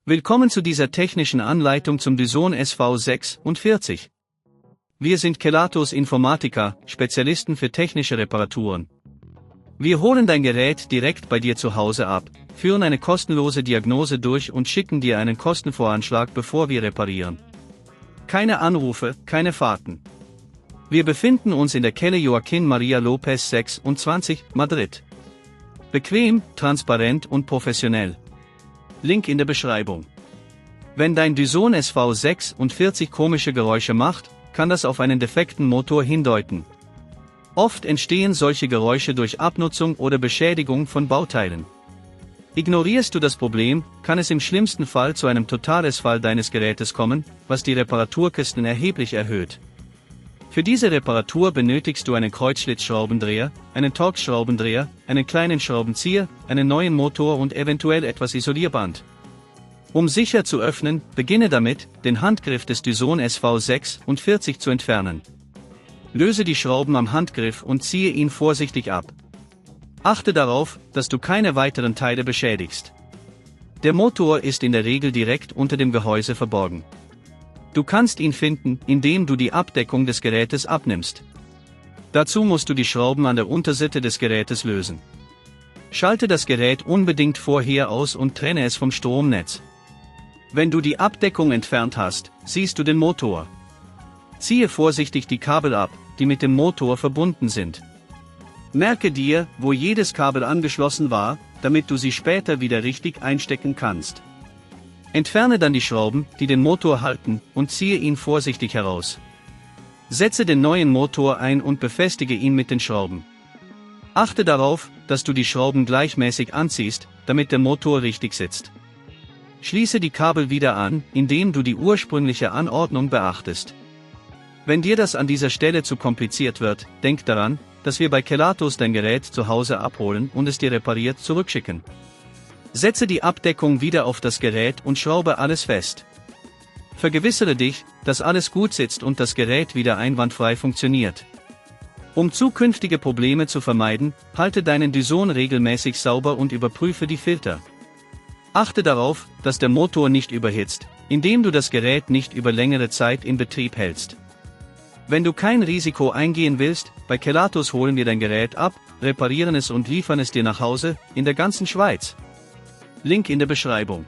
Willkommen zu dieser technischen Anleitung zum Dyson SV46. Wir sind Kelatos Informatiker, Spezialisten für technische Reparaturen. Wir holen dein Gerät direkt bei dir zu Hause ab, führen eine kostenlose Diagnose durch und schicken dir einen Kostenvoranschlag, bevor wir reparieren. Keine Anrufe, keine Fahrten. Wir befinden uns in der Calle Joaquin Maria Lopez 26, Madrid. Bequem, transparent und professionell. Link in der Beschreibung. Wenn dein Dyson SV46 komische Geräusche macht, kann das auf einen defekten Motor hindeuten. Oft entstehen solche Geräusche durch Abnutzung oder Beschädigung von Bauteilen. Ignorierst du das Problem, kann es im schlimmsten Fall zu einem Totalausfall deines Gerätes kommen, was die Reparaturkosten erheblich erhöht. Für diese Reparatur benötigst du einen Kreuzschlitzschraubendreher, einen Torx-Schraubendreher, einen kleinen Schraubenzieher, einen neuen Motor und eventuell etwas Isolierband. Um sicher zu öffnen, beginne damit, den Handgriff des Dyson SV46 zu entfernen. Löse die Schrauben am Handgriff und ziehe ihn vorsichtig ab. Achte darauf, dass du keine weiteren Teile beschädigst. Der Motor ist in der Regel direkt unter dem Gehäuse verborgen. Du kannst ihn finden, indem du die Abdeckung des Gerätes abnimmst. Dazu musst du die Schrauben an der Unterseite des Gerätes lösen. Schalte das Gerät unbedingt vorher aus und trenne es vom Stromnetz. Wenn du die Abdeckung entfernt hast, siehst du den Motor. Ziehe vorsichtig die Kabel ab, die mit dem Motor verbunden sind. Merke dir, wo jedes Kabel angeschlossen war, damit du sie später wieder richtig einstecken kannst. Entferne dann die Schrauben, die den Motor halten, und ziehe ihn vorsichtig heraus. Setze den neuen Motor ein und befestige ihn mit den Schrauben. Achte darauf, dass du die Schrauben gleichmäßig anziehst, damit der Motor richtig sitzt. Schließe die Kabel wieder an, indem du die ursprüngliche Anordnung beachtest. Wenn dir das an dieser Stelle zu kompliziert wird, denk daran, dass wir bei Kelatos dein Gerät zu Hause abholen und es dir repariert zurückschicken. Setze die Abdeckung wieder auf das Gerät und schraube alles fest. Vergewissere dich, dass alles gut sitzt und das Gerät wieder einwandfrei funktioniert. Um zukünftige Probleme zu vermeiden, halte deinen Dyson regelmäßig sauber und überprüfe die Filter. Achte darauf, dass der Motor nicht überhitzt, indem du das Gerät nicht über längere Zeit in Betrieb hältst. Wenn du kein Risiko eingehen willst, bei Kelatos holen wir dein Gerät ab, reparieren es und liefern es dir nach Hause, in der ganzen Schweiz. Link in der Beschreibung.